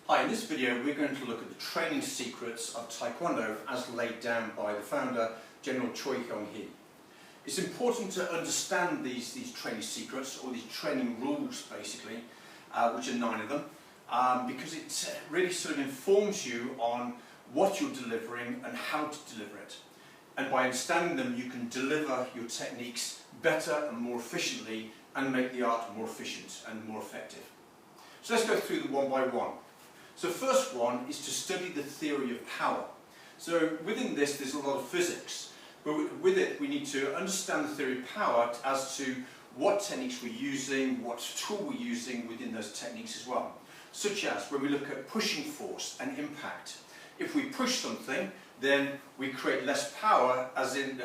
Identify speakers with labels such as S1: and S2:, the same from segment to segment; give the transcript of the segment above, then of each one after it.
S1: Hi, in this video we're going to look at the training secrets of Taekwon Do as laid down by the founder, General Choi Hong HI. It's important to understand these training secrets, or these training rules basically, which are 9 of them, because it really sort of informs you on what you're delivering and how to deliver it. And by understanding them you can deliver your techniques better and more efficiently and make the art more efficient and more effective. So let's go through them one by one. So first one is to study the theory of power. So within this there's a lot of physics, but with it we need to understand the theory of power as to what techniques we're using, what tool we're using within those techniques as well. Such as when we look at pushing force and impact. If we push something, then we create less power, as in,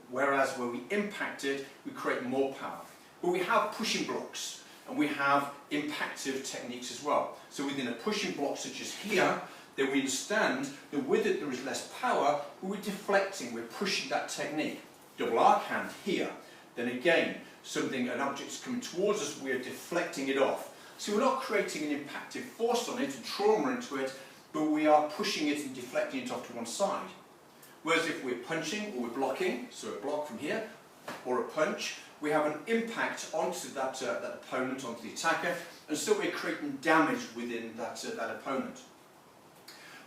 S1: whereas when we impact it, we create more power. But we have pushing blocks. And we have impactive techniques as well. So within a pushing block such as here, then we understand that with it there is less power, but we're deflecting, we're pushing that technique. Double arc hand here, then again, an object's coming towards us, we're deflecting it off. So we're not creating an impactive force on it, and trauma into it, but we are pushing it and deflecting it off to one side. Whereas if we're punching or we're blocking, so a block from here, or a punch, we have an impact onto that opponent, onto the attacker, and so we're creating damage within that opponent.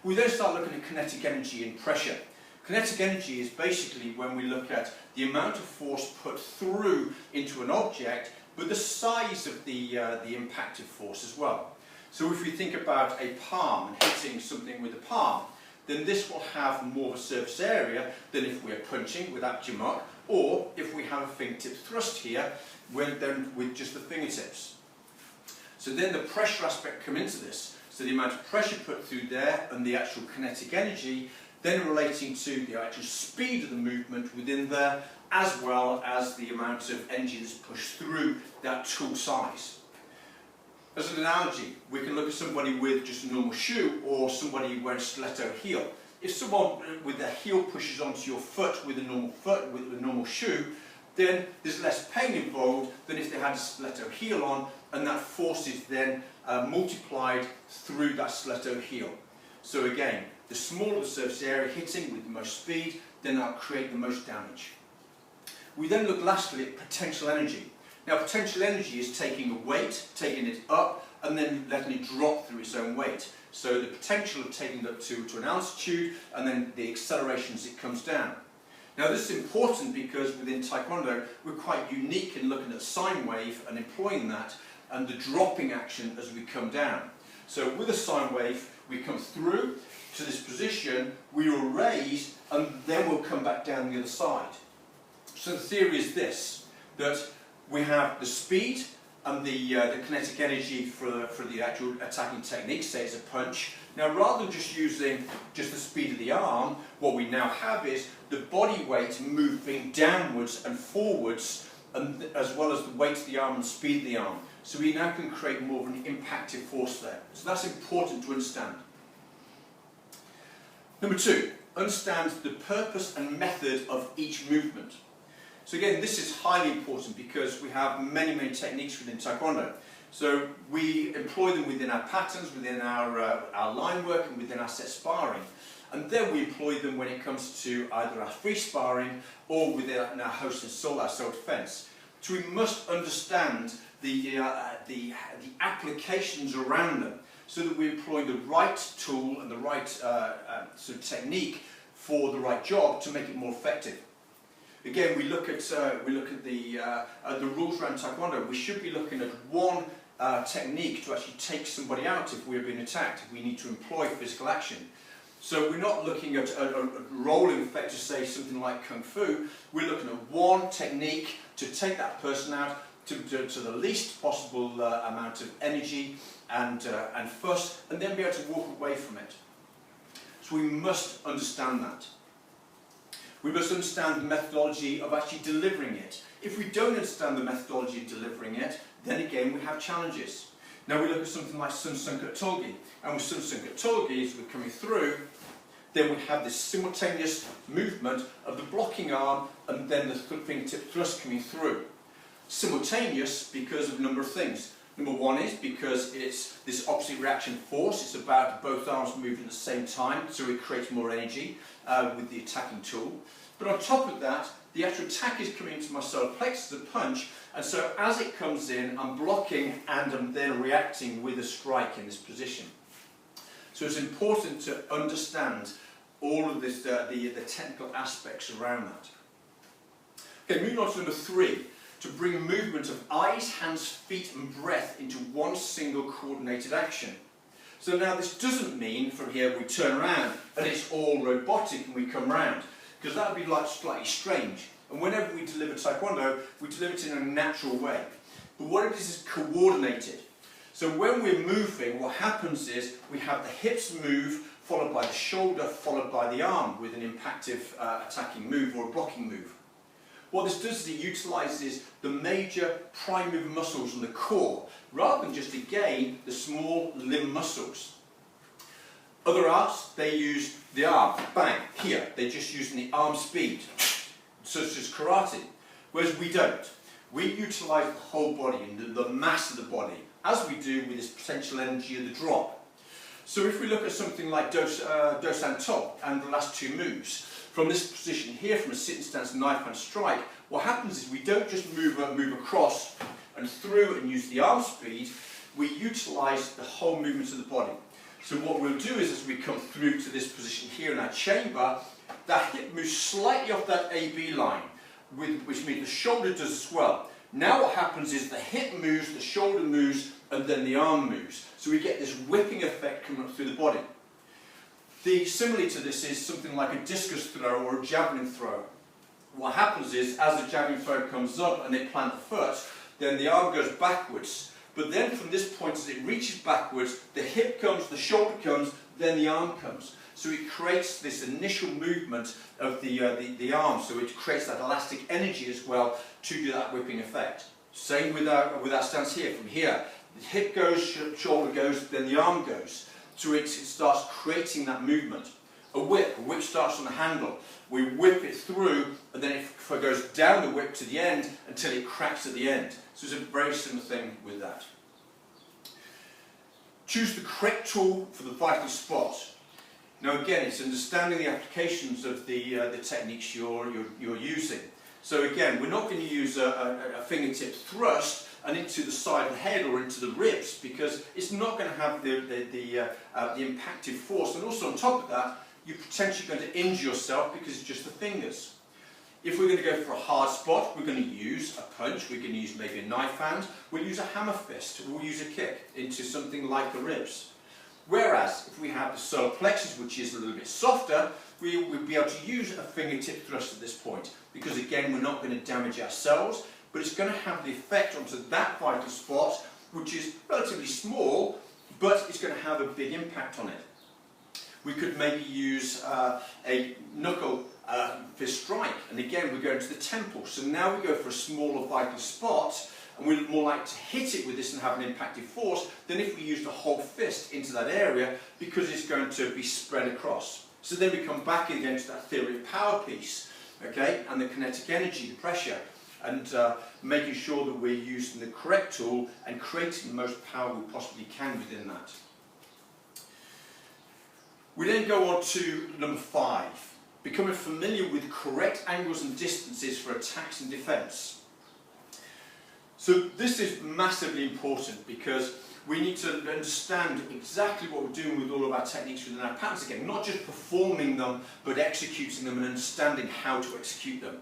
S1: We then start looking at kinetic energy and pressure. Kinetic energy is basically when we look at the amount of force put through into an object, but the size of the impactive force as well. So if we think about a palm and hitting something with a palm, then this will have more of a surface area than if we're punching with abjamok, or if we have a fingertip thrust here, then with just the fingertips. So then the pressure aspect comes into this. So the amount of pressure put through there and the actual kinetic energy, then relating to the actual speed of the movement within there, as well as the amount of energy that's pushed through that tool size. As an analogy, we can look at somebody with just a normal shoe or somebody wearing a stiletto heel. If someone with their heel pushes onto your foot with a normal shoe, then there's less pain involved than if they had a stiletto heel on, and that force is then multiplied through that stiletto heel. So again, the smaller the surface area hitting with the most speed, then that'll create the most damage. We then look lastly at potential energy. Now potential energy is taking a weight, taking it up, and then letting it drop through its own weight. So the potential of taking it up to an altitude, and then the acceleration as it comes down. Now this is important because within Taekwon Do we're quite unique in looking at sine wave and employing that, and the dropping action as we come down. So with a sine wave we come through to this position, we will raise, and then we'll come back down the other side. So the theory is this, that we have the speed and the kinetic energy for the actual attacking technique, say it's a punch. Now rather than just using just the speed of the arm, what we now have is the body weight moving downwards and forwards, and as well as the weight of the arm and speed of the arm. So we now can create more of an impactive force there. So that's important to understand. Number 2, understand the purpose and method of each movement. So again, this is highly important because we have many techniques within Taekwon Do. So we employ them within our patterns, within our line work, and within our set sparring. And then we employ them when it comes to either our free sparring or within our host and soul, our self-defense. So we must understand the applications around them, so that we employ the right tool and the right sort of technique for the right job to make it more effective. Again, we look at the rules around Taekwon Do. We should be looking at one technique to actually take somebody out if we're being attacked, if we need to employ physical action. So we're not looking at a rolling effect to say something like Kung Fu. We're looking at one technique to take that person out to the least possible amount of energy and fuss, and then be able to walk away from it. So we must understand that. We must understand the methodology of actually delivering it. If we don't understand the methodology of delivering it, then again we have challenges. Now we look at something like Sun Sunkat Tolgi, and with Sun Sunkat Tolgi, as we're coming through, then we have this simultaneous movement of the blocking arm and then the fingertip thrust coming through. Simultaneous because of a number of things. Number one is because it's this opposite reaction force. It's about both arms moving at the same time, so it creates more energy with the attacking tool. But on top of that, the actual attack is coming into my solar plexus as a punch, and so as it comes in, I'm blocking and I'm then reacting with a strike in this position. So it's important to understand all of this, the technical aspects around that. Okay, moving on to number three, to bring movement of eyes, hands, feet and breath into one single coordinated action. So now this doesn't mean from here we turn around and it's all robotic and we come round, because that would be like slightly strange. And whenever we deliver Taekwondo, we deliver it in a natural way. But what it is coordinated. So when we're moving, what happens is we have the hips move, followed by the shoulder, followed by the arm with an impactive attacking move or a blocking move. What this does is it utilises the major prime mover muscles in the core, rather than just, again, the small limb muscles. Other arts, they use the arm, bang, here. They're just using the arm speed, such as karate. Whereas we don't. We utilise the whole body and the mass of the body, as we do with this potential energy of the drop. So if we look at something like Do San Top and the last two moves, from this position here, from a sitting stance, knife hand strike, what happens is we don't just move across and through and use the arm speed, we utilise the whole movement of the body. So what we'll do is, as we come through to this position here in our chamber, that hip moves slightly off that AB line, which means the shoulder does as well. Now what happens is the hip moves, the shoulder moves, and then the arm moves. So we get this whipping effect coming up through the body. Similarly to this is something like a discus throw or a javelin throw. What happens is, as the javelin throw comes up and they plant the foot, then the arm goes backwards. But then from this point, as it reaches backwards, the hip comes, the shoulder comes, then the arm comes. So it creates this initial movement of the arm, so it creates that elastic energy as well to do that whipping effect. Same with our stance here. From here, the hip goes, shoulder goes, then the arm goes. So it starts creating that movement. A whip starts on the handle. We whip it through, and then it goes down the whip to the end until it cracks at the end. So it's a very similar thing with that. Choose the correct tool for the vital spot. Now again, it's understanding the applications of the techniques you're using. So again, we're not going to use a fingertip thrust and into the side of the head or into the ribs, because it's not going to have the impactive force. And also on top of that, you're potentially going to injure yourself because it's just the fingers. If we're going to go for a hard spot, we're going to use a punch, we're going to use maybe a knife hand, we'll use a hammer fist, we'll use a kick into something like the ribs. Whereas if we have the solar plexus, which is a little bit softer, we'll be able to use a fingertip thrust at this point, because again, we're not going to damage ourselves, but it's going to have the effect onto that vital spot, which is relatively small, but it's going to have a big impact on it. We could maybe use a knuckle fist strike, and again we're going to the temple. So now we go for a smaller vital spot, and we're more likely to hit it with this and have an impactive force than if we used a whole fist into that area, because it's going to be spread across. So then we come back again to that theory of power piece, okay, and the kinetic energy, the pressure, and making sure that we're using the correct tool and creating the most power we possibly can within that. We then go on to number 5, becoming familiar with correct angles and distances for attacks and defence. So this is massively important, because we need to understand exactly what we're doing with all of our techniques within our patterns again, not just performing them, but executing them and understanding how to execute them.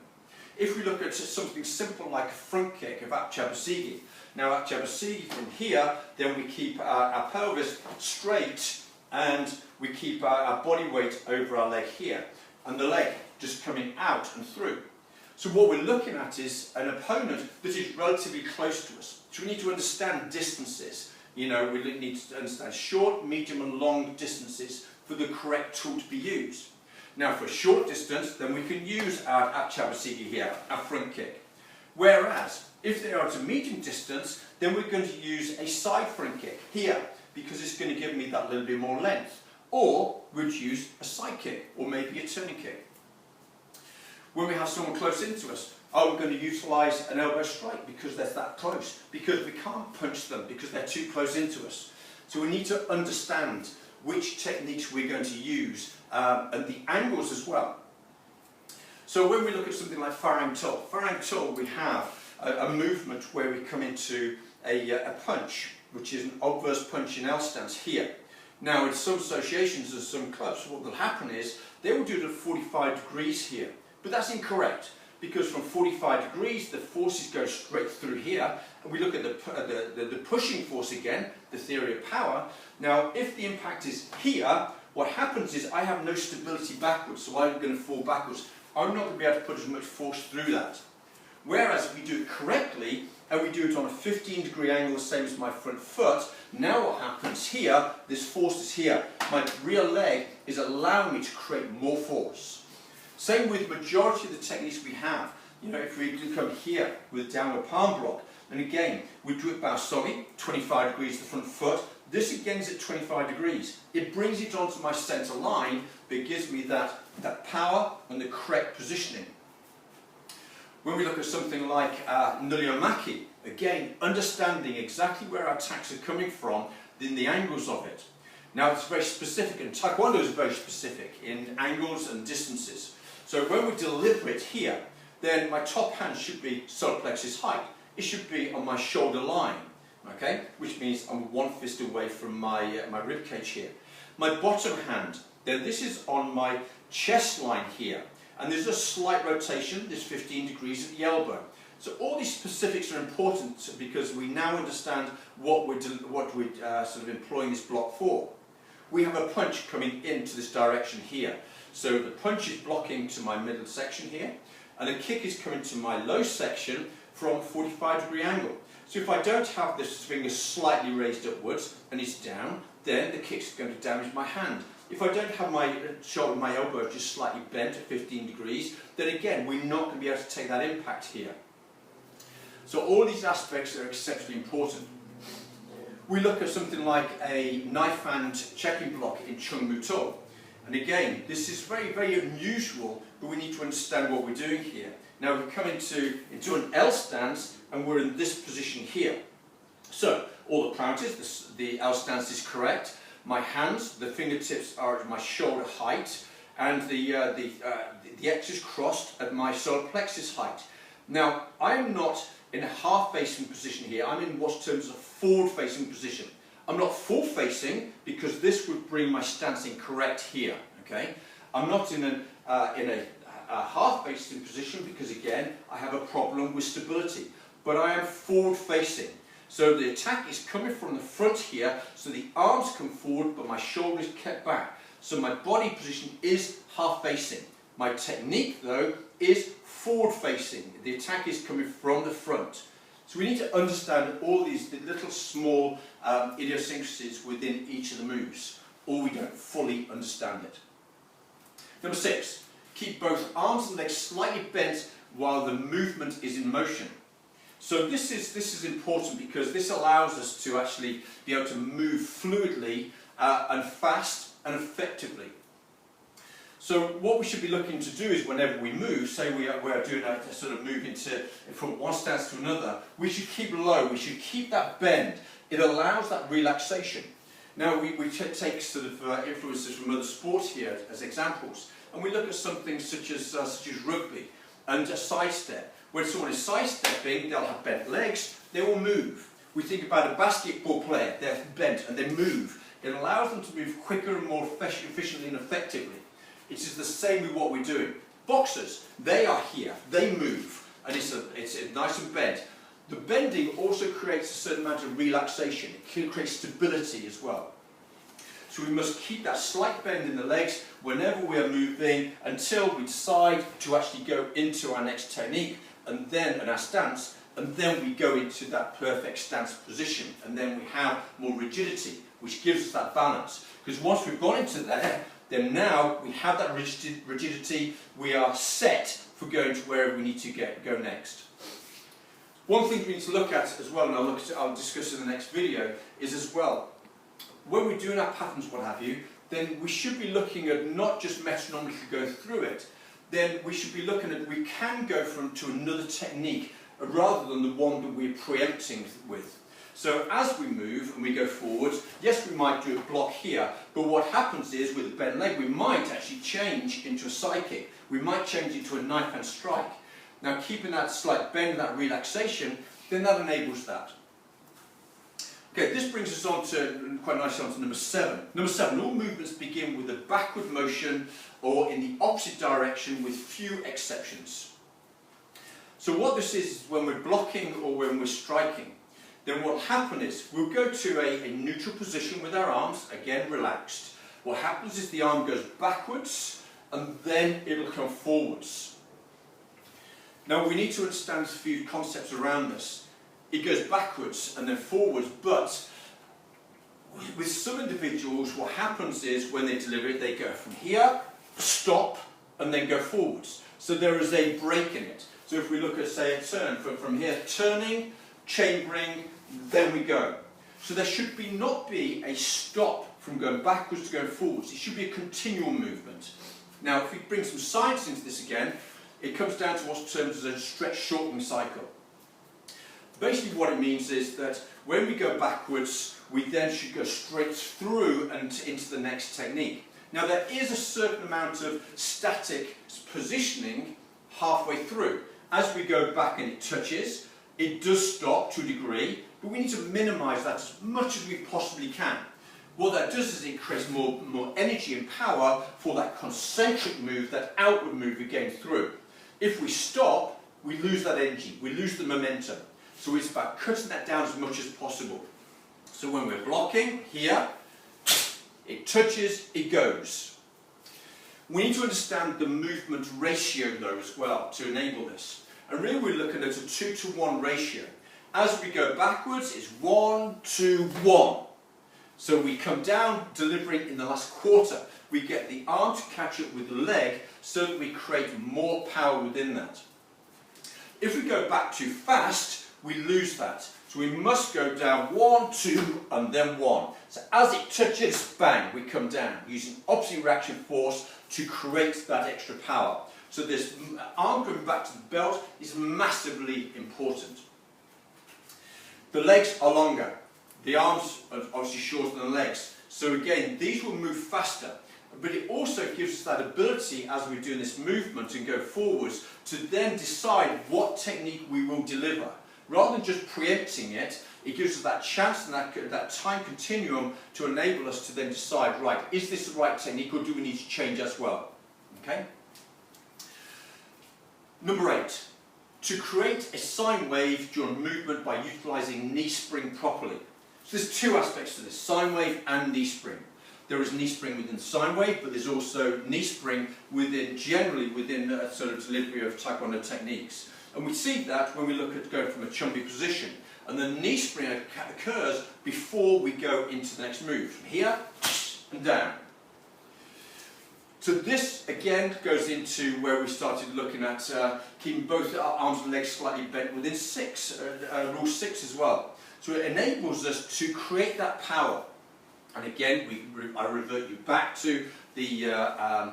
S1: If we look at something simple like a front kick of Apchabasigi. Now Apchabasigi, from here, then we keep our pelvis straight and we keep our body weight over our leg here, and the leg just coming out and through. So what we're looking at is an opponent that is relatively close to us. So we need to understand distances. You know, we need to understand short, medium and long distances for the correct tool to be used. Now for a short distance, then we can use our Apchabasigi here, our front kick. Whereas, if they are at a medium distance, then we're going to use a side front kick here, because it's going to give me that little bit more length. Or we'd use a side kick, or maybe a turning kick. When we have someone close into us, Are we going to utilise an elbow strike because they're that close? Because we can't punch them because they're too close into us. So we need to understand which techniques we're going to use and the angles as well. So when we look at something like Farang Tul, we have a movement where we come into a punch, which is an obverse punch in L stance here. Now in some associations and some clubs, what will happen is they will do it at 45 degrees here, but that's incorrect. Because from 45 degrees, the forces go straight through here, and we look at the pushing force again, the theory of power. Now, if the impact is here, what happens is I have no stability backwards, so I'm going to fall backwards. I'm not going to be able to put as much force through that. Whereas if we do it correctly, and we do it on a 15-degree angle, the same as my front foot, now what happens here, this force is here. My rear leg is allowing me to create more force. Same with the majority of the techniques we have. You know, if we come here with downward palm block, and again, we do it Baosogi, 25 degrees the front foot. This again is at 25 degrees. It brings it onto my centre line, but it gives me that power and the correct positioning. When we look at something like Nuliomaki, again, understanding exactly where our attacks are coming from, then the angles of it. Now it's very specific, and Taekwondo is very specific in angles and distances. So when we deliver it here, then my top hand should be solar plexus height. It should be on my shoulder line, okay? Which means I'm one fist away from my rib cage here. My bottom hand, then this is on my chest line here. And there's a slight rotation, there's 15 degrees at the elbow. So all these specifics are important because we now understand what we're sort of employing this block for. We have a punch coming into this direction here. So the punch is blocking to my middle section here, and a kick is coming to my low section from a 45-degree angle. So if I don't have this finger slightly raised upwards and it's down, then the kick's going to damage my hand. If I don't have my shoulder, my elbow just slightly bent at 15 degrees, then again, we're not going to be able to take that impact here. So all these aspects are exceptionally important. We look at something like a knife hand checking block in Chung Mu To. And again, this is very, very unusual, but we need to understand what we're doing here. Now we come into an L stance, and we're in this position here. So, all the parameters, the L stance is correct. My hands, the fingertips are at my shoulder height, and the X is crossed at my solar plexus height. Now, I'm not in a half-facing position here, I'm in what's termed as a forward-facing position. I'm not full-facing because this would bring my stance incorrect here, okay? I'm not in a half-facing position because, again, I have a problem with stability. But I am forward-facing. So the attack is coming from the front here, so the arms come forward, but my shoulder is kept back. So my body position is half-facing. My technique, though, is forward-facing. The attack is coming from the front. So we need to understand all these little small idiosyncrasies within each of the moves, or we don't fully understand it. Number 6, keep both arms and legs slightly bent while the movement is in motion. So this is important because this allows us to actually be able to move fluidly and fast and effectively. So what we should be looking to do is whenever we move, say we are doing a sort of move from one stance to another, we should keep low, we should keep that bend. It allows that relaxation. Now we take sort of influences from other sports here as examples, and we look at something such as rugby and a sidestep. When someone is sidestepping, they'll have bent legs, they will move. We think about a basketball player, they're bent and they move. It allows them to move quicker and more efficiently and effectively. It is the same with what we're doing. Boxers, they are here, they move, and it's nice and bent. The bending also creates a certain amount of relaxation. It can create stability as well. So we must keep that slight bend in the legs whenever we are moving until we decide to actually go into our next technique and then our stance, and then we go into that perfect stance position, and then we have more rigidity, which gives us that balance. Because once we've gone into there, then now we have that rigidity, we are set for going to wherever we need to go next. One thing we need to look at as well, and I'll discuss in the next video, is as well, when we're doing our patterns, what have you, then we should be looking at not just metronomically going through it, then we should be looking at, we can go to another technique rather than the one that we're preempting with. So as we move and we go forwards, yes, we might do a block here, but what happens is with a bent leg, we might actually change into a side kick. We might change into a knife hand strike. Now keeping that slight bend, that relaxation, then that enables that. Okay, this brings us on to, quite nicely on to number 7. Number 7, all movements begin with a backward motion or in the opposite direction with few exceptions. So what this is when we're blocking or when we're striking, then what will happen is we'll go to a neutral position with our arms, again relaxed. What happens is the arm goes backwards and then it'll come forwards. Now we need to understand a few concepts around this. It goes backwards and then forwards, but with some individuals what happens is when they deliver it, they go from here, stop, and then go forwards. So there is a break in it. So if we look at, say, a turn, from here, turning, chambering, then we go. So there should not be a stop from going backwards to going forwards. It should be a continual movement. Now if we bring some science into this again, it comes down to what's termed as a stretch shortening cycle. Basically what it means is that when we go backwards, we then should go straight through and into the next technique. Now there is a certain amount of static positioning halfway through. As we go back and it touches, it does stop to a degree, but we need to minimise that as much as we possibly can. What that does is it creates more energy and power for that concentric move, that outward move again through. If we stop, we lose that energy, we lose the momentum. So it's about cutting that down as much as possible. So when we're blocking, here, it touches, it goes. We need to understand the movement ratio though as well to enable this. And really we're looking at a 2-to-1 ratio. As we go backwards, it's 1-to-1. So we come down delivering in the last quarter. We get the arm to catch up with the leg so that we create more power within that. If we go back too fast, we lose that. So we must go down 1, 2, and then 1. So as it touches, bang, we come down, using opposite reaction force to create that extra power. So this arm coming back to the belt is massively important. The legs are longer. The arms are obviously shorter than the legs. So again, these will move faster. But it also gives us that ability as we're doing this movement and go forwards to then decide what technique we will deliver. Rather than just preempting it, it gives us that chance and that time continuum to enable us to then decide, right, is this the right technique or do we need to change as well? Okay? Number 8, to create a sine wave during movement by utilising knee spring properly. So there's two aspects to this, sine wave and knee spring. There is knee spring within the sine wave, but there's also knee spring generally within a sort of delivery of Taekwondo techniques. And we see that when we look at going from a chumpy position. And the knee spring occurs before we go into the next move. From here and down. So this again goes into where we started looking at keeping both our arms and legs slightly bent within rule 6 as well. So it enables us to create that power. And again, I revert you back to the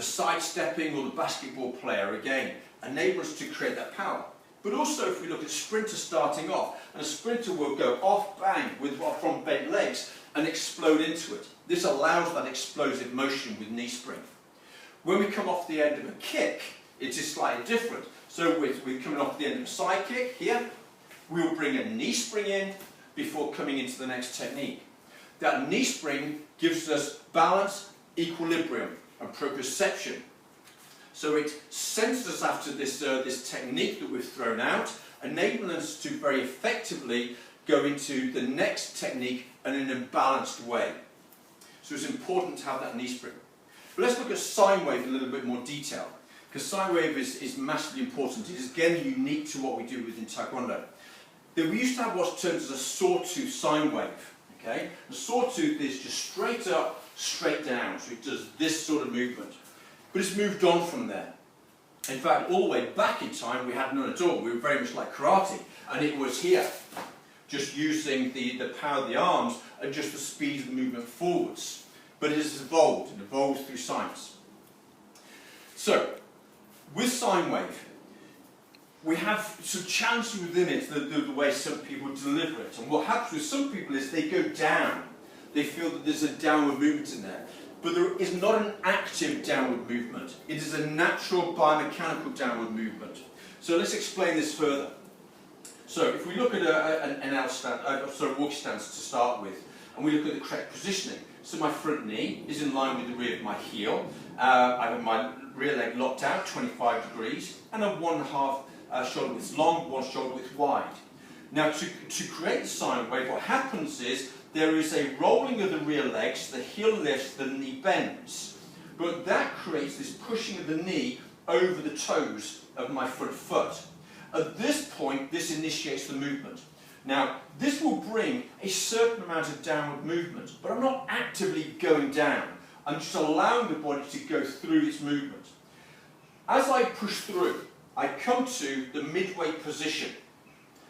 S1: sidestepping or the basketball player again. Enable us to create that power. But also if we look at sprinters starting off, and a sprinter will go off, bang, from bent legs and explode into it. This allows that explosive motion with knee spring. When we come off the end of a kick, it is slightly different. So we're coming off the end of a side kick here, we'll bring a knee spring in before coming into the next technique. That knee spring gives us balance, equilibrium and proprioception. So it centers us after this technique that we've thrown out, enabling us to very effectively go into the next technique in a balanced way. So it's important to have that knee spring. But let's look at sine wave in a little bit more detail, because sine wave is massively important. It is again unique to what we do within Taekwondo. We used to have what's termed as a sawtooth sine wave. Okay? A sawtooth is just straight up, straight down, so it does this sort of movement. But it's moved on from there. In fact, all the way back in time, we had none at all. We were very much like karate, and it was here, just using the power of the arms and just the speed of the movement forwards. But it has evolved, and evolved through science. So, With sine wave, we have some challenges within it, the way some people deliver it. And what happens with some people is they go down. They feel that there's a downward movement in there. But there is not an active downward movement. It is a natural biomechanical downward movement. So let's explain this further. So if we look at an walking stance to start with, and we look at the correct positioning. So my front knee is in line with the rear of my heel. I have my rear leg locked out, 25 degrees, and I'm 1/2 shoulder width long, 1 shoulder width wide. Now to create the sine wave, what happens is there is a rolling of the rear legs, the heel lifts, the knee bends. But that creates this pushing of the knee over the toes of my front foot. At this point, this initiates the movement. Now, this will bring a certain amount of downward movement, but I'm not actively going down. I'm just allowing the body to go through its movement. As I push through, I come to the midway position.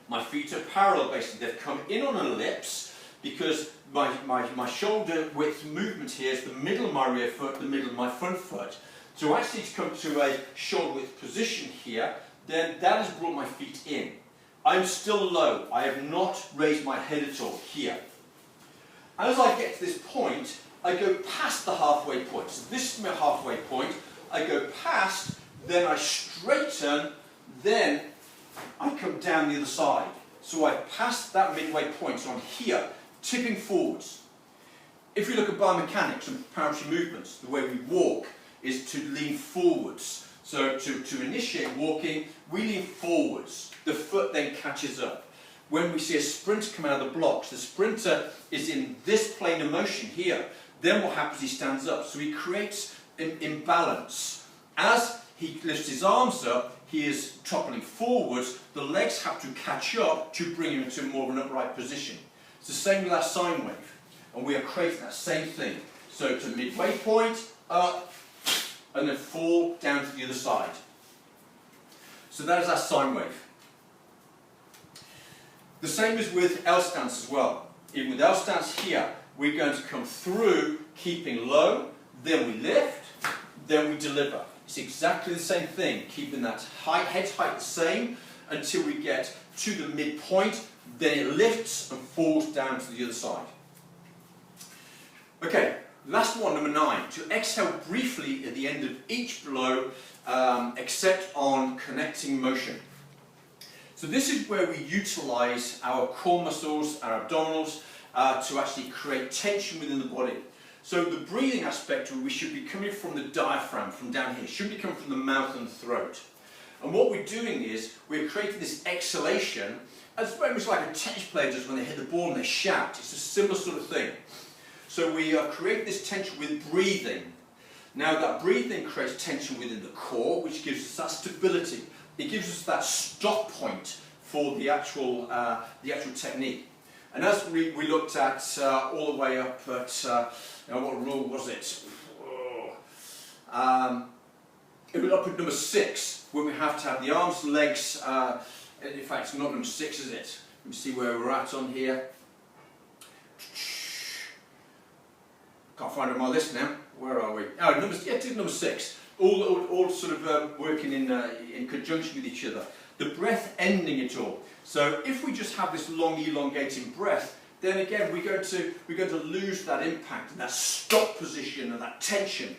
S1: My feet are parallel, basically. They've come in on an ellipse because my shoulder width movement here is the middle of my rear foot, the middle of my front foot. So actually to come to a shoulder width position here, then that has brought my feet in. I'm still low. I have not raised my head at all here. As I get to this point, I go past the halfway point. So this is my halfway point. I go past, then I straighten, then I come down the other side. So I've passed that midway point, so I'm here, tipping forwards. If we look at biomechanics and preparatory movements, the way we walk is to lean forwards. So to initiate walking, we lean forwards. The foot then catches up. When we see a sprinter come out of the blocks, the sprinter is in this plane of motion here. Then what happens, he stands up. So he creates an imbalance. As he lifts his arms up, he is toppling forwards. The legs have to catch up to bring him into more of an upright position. It's the same with our sine wave. And we are creating that same thing. So to midway point, up, and then fall down to the other side. So that is our sine wave. The same is with L stance as well. Even with L stance here, we're going to come through keeping low, then we lift, then we deliver. It's exactly the same thing, keeping that head height the same until we get to the midpoint, then it lifts and falls down to the other side. Okay, last one, number 9. To exhale briefly at the end of each blow, except on connecting motion. So this is where we utilise our core muscles, our abdominals, to actually create tension within the body. So the breathing aspect, we should be coming from the diaphragm, from down here, shouldn't be coming from the mouth and the throat. And what we're doing is, we're creating this exhalation, as very much like a tennis player does when they hit the ball and they shout. It's a similar sort of thing. So we are creating this tension with breathing. Now that breathing creates tension within the core, which gives us that stability. It gives us that stop point for the actual technique. And as we looked at all the way up at, what rule was it? It was up at number 6, where we have to have the arms, legs, in fact it's not number 6, is it? Let me see where we're at on here. Can't find it on my list now. Where are we? Oh, number 6. All sort of working in conjunction with each other. The breath ending it all. So if we just have this long elongating breath, then again we're going to lose that impact and that stop position and that tension.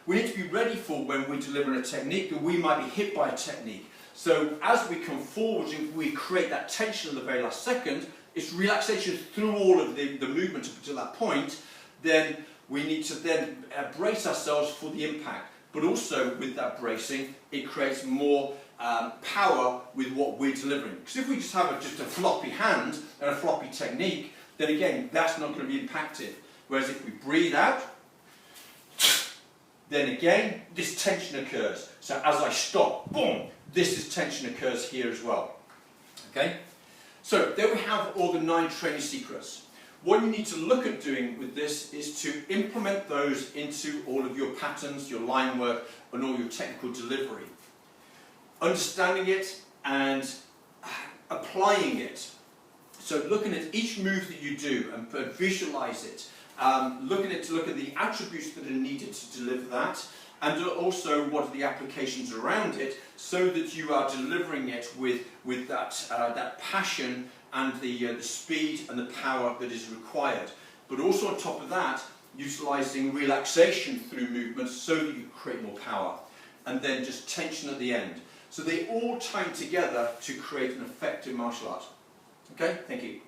S1: We need to be ready for when we're delivering a technique that we might be hit by a technique. So as we come forward and we create that tension at the very last second, it's relaxation through all of the movement up until that point, then we need to then brace ourselves for the impact. But also with that bracing, it creates more power with what we're delivering. Because if we just have just a floppy hand and a floppy technique, then again, that's not going to be impacted. Whereas if we breathe out, then again, this tension occurs. So as I stop, boom, this tension occurs here as well. Okay? So there we have all the 9 training secrets. What you need to look at doing with this is to implement those into all of your patterns, your line work, and all your technical delivery. Understanding it and applying it. So looking at each move that you do and visualize it looking at to look at the attributes that are needed to deliver that, and also what are the applications around it, so that you are delivering it with that passion and the speed and the power that is required. But also on top of that, utilising relaxation through movements so that you create more power, and then just tension at the end. So they all time together to create an effective martial art. Okay, thank you.